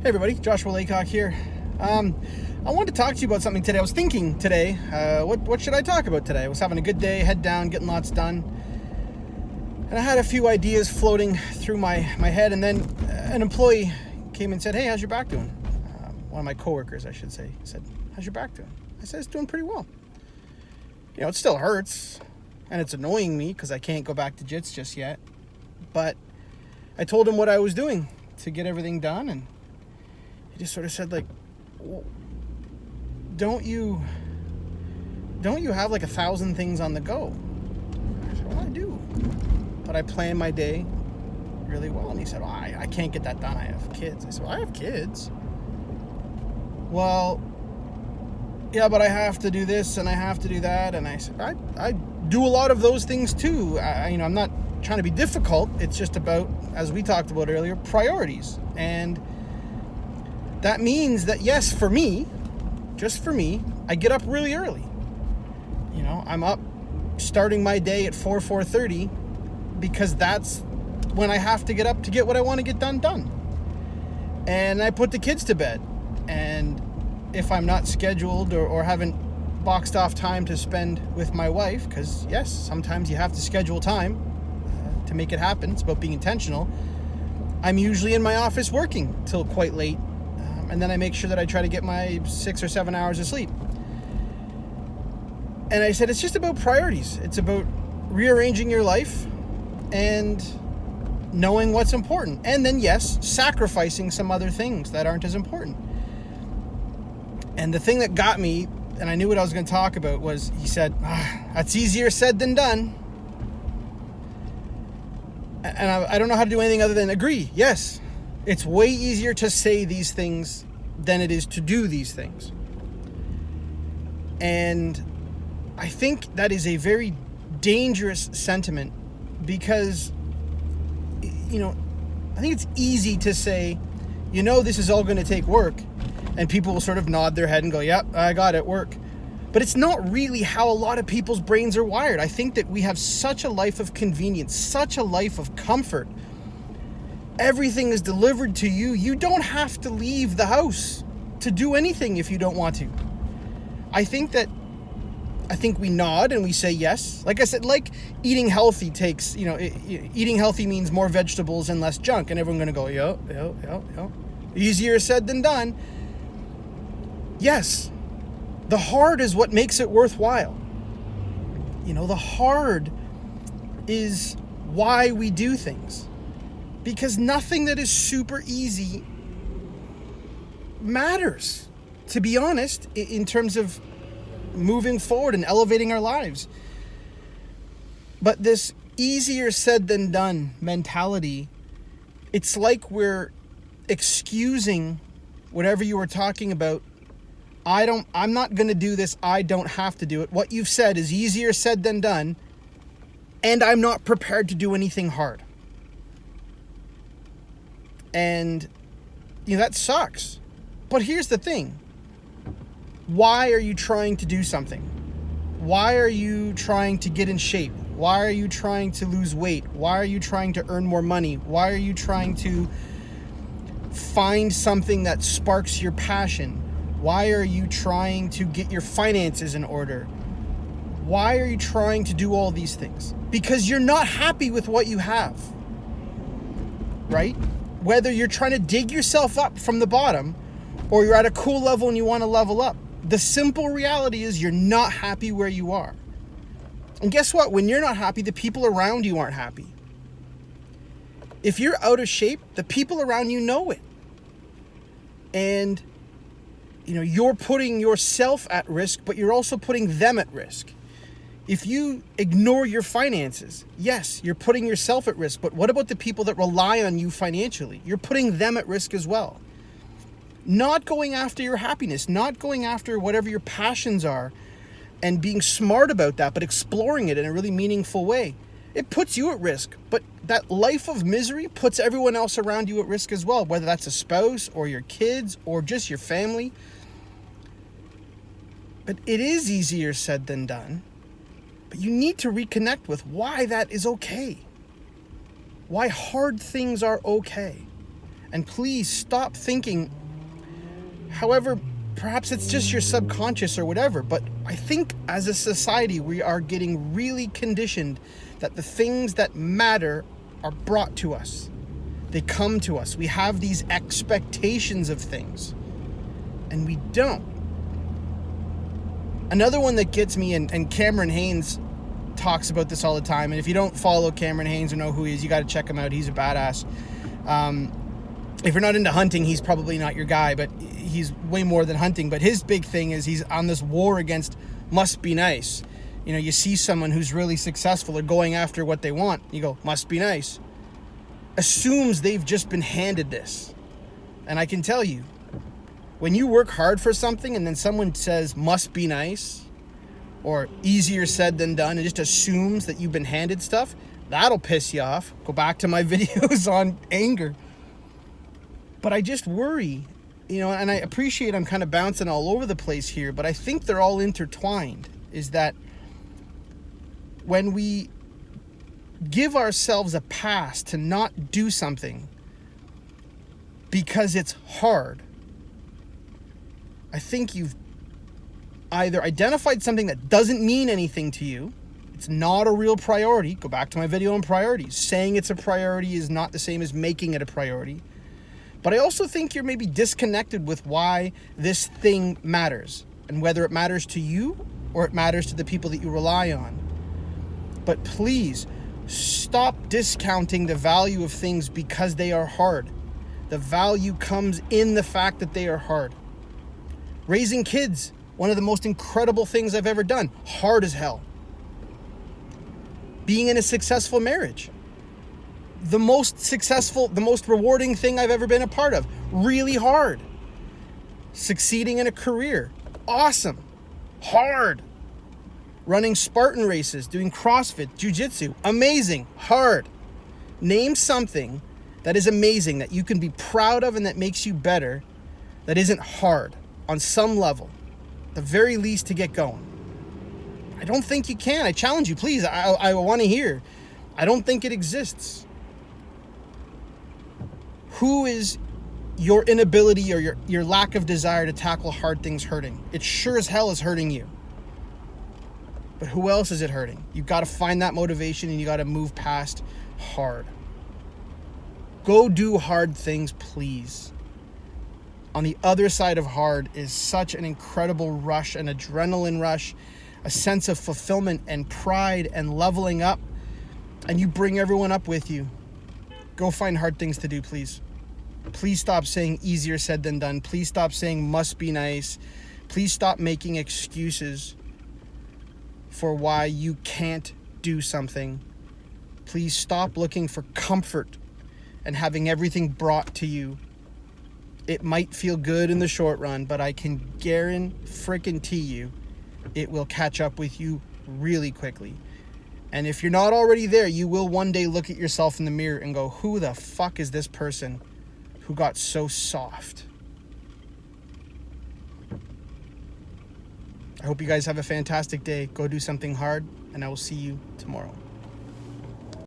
Hey everybody, Joshua Laycock here. I wanted to talk to you about something today. I was thinking today, what should I talk about today? I was having a good day, head down, getting lots done. And I had a few ideas floating through my head, and then an employee came and said, "Hey, how's your back doing?" One of my coworkers, I should say, said, "How's your back doing?" I said, "It's doing pretty well. You know, it still hurts, and it's annoying me because I can't go back to jits just yet. But I told him what I was doing to get everything done, and he just sort of said, like, well, don't you have like 1,000 things on the go?" I said, "Well, I do, but I plan my day really well." And he said, "Well, I can't get that done. I have kids." I said, "Well, I have kids." "Well, yeah, but I have to do this and I have to do that." And I said, I do a lot of those things too. I'm not trying to be difficult. It's just about, as we talked about earlier, priorities. And that means that, yes, for me, just for me, I get up really early. You know, I'm up starting my day at 4:30 because that's when I have to get up to get what I want to get done. And I put the kids to bed. And if I'm not scheduled or haven't boxed off time to spend with my wife, because yes, sometimes you have to schedule time to make it happen. It's about being intentional. I'm usually in my office working till quite late. And then I make sure that I try to get my 6 or 7 hours of sleep. And I said, it's just about priorities. It's about rearranging your life and knowing what's important. And then, yes, sacrificing some other things that aren't as important. And the thing that got me, and I knew what I was going to talk about, was he said, "That's easier said than done." And I don't know how to do anything other than agree. Yes, it's way easier to say these things than it is to do these things. And I think that is a very dangerous sentiment because, I think it's easy to say, this is all going to take work. And people will sort of nod their head and go, "Yep, I got it, work." But it's not really how a lot of people's brains are wired. I think that we have such a life of convenience, such a life of comfort. Everything is delivered to you. You don't have to leave the house to do anything if you don't want to. I think we nod and we say yes. Like I said, like eating healthy takes, eating healthy means more vegetables and less junk. And everyone's going to go, yo. Easier said than done. Yes, the hard is what makes it worthwhile. The hard is why we do things. Because nothing that is super easy matters, to be honest, in terms of moving forward and elevating our lives. But this easier said than done mentality, it's like we're excusing whatever you were talking about. I'm not going to do this. I don't have to do it. What you've said is easier said than done, and I'm not prepared to do anything hard. And, that sucks. But here's the thing. Why are you trying to do something? Why are you trying to get in shape? Why are you trying to lose weight? Why are you trying to earn more money? Why are you trying to find something that sparks your passion? Why are you trying to get your finances in order? Why are you trying to do all these things? Because you're not happy with what you have, right? Whether you're trying to dig yourself up from the bottom or you're at a cool level and you want to level up, the simple reality is you're not happy where you are. And guess what? When you're not happy, the people around you aren't happy. If you're out of shape, the people around you know it. And you're putting yourself at risk, but you're also putting them at risk. If you ignore your finances, yes, you're putting yourself at risk, but what about the people that rely on you financially? You're putting them at risk as well. Not going after your happiness, not going after whatever your passions are and being smart about that, but exploring it in a really meaningful way. It puts you at risk, but that life of misery puts everyone else around you at risk as well, whether that's a spouse or your kids or just your family. But it is easier said than done. But you need to reconnect with why that is okay. Why hard things are okay. And please stop thinking, however, perhaps it's just your subconscious or whatever, but I think as a society we are getting really conditioned that the things that matter are brought to us. They come to us. We have these expectations of things, and we don't. Another one that gets me, and Cameron Hanes talks about this all the time, and if you don't follow Cameron Hanes or know who he is, you got to check him out. He's a badass. If you're not into hunting, he's probably not your guy, but he's way more than hunting. But his big thing is he's on this war against must be nice. You know, you see someone who's really successful or going after what they want, you go, must be nice. Assumes they've just been handed this. And I can tell you, when you work hard for something and then someone says must be nice or easier said than done and just assumes that you've been handed stuff, that'll piss you off. Go back to my videos on anger. But I just worry, you know, and I appreciate I'm kind of bouncing all over the place here, but I think they're all intertwined, is that when we give ourselves a pass to not do something because it's hard, I think you've either identified something that doesn't mean anything to you. It's not a real priority. Go back to my video on priorities. Saying it's a priority is not the same as making it a priority. But I also think you're maybe disconnected with why this thing matters and whether it matters to you or it matters to the people that you rely on. But please stop discounting the value of things because they are hard. The value comes in the fact that they are hard. Raising kids, one of the most incredible things I've ever done. Hard as hell. Being in a successful marriage. The most successful, the most rewarding thing I've ever been a part of. Really hard. Succeeding in a career. Awesome. Hard. Running Spartan races, doing CrossFit, jiu-jitsu. Amazing. Hard. Name something that is amazing, that you can be proud of and that makes you better, that isn't hard on some level. At the very least to get going. I don't think you can. I challenge you, please. I want to hear. I don't think it exists. Who is your inability or your lack of desire to tackle hard things hurting? It sure as hell is hurting you. But who else is it hurting? You've got to find that motivation and you got to move past hard. Go do hard things, please. On the other side of hard is such an incredible rush, an adrenaline rush, a sense of fulfillment and pride and leveling up. And you bring everyone up with you. Go find hard things to do, please. Please stop saying easier said than done. Please stop saying must be nice. Please stop making excuses for why you can't do something. Please stop looking for comfort and having everything brought to you. It might feel good in the short run, but I can guarantee you it will catch up with you really quickly. And if you're not already there, you will one day look at yourself in the mirror and go, who the fuck is this person who got so soft? I hope you guys have a fantastic day. Go do something hard, and I will see you tomorrow.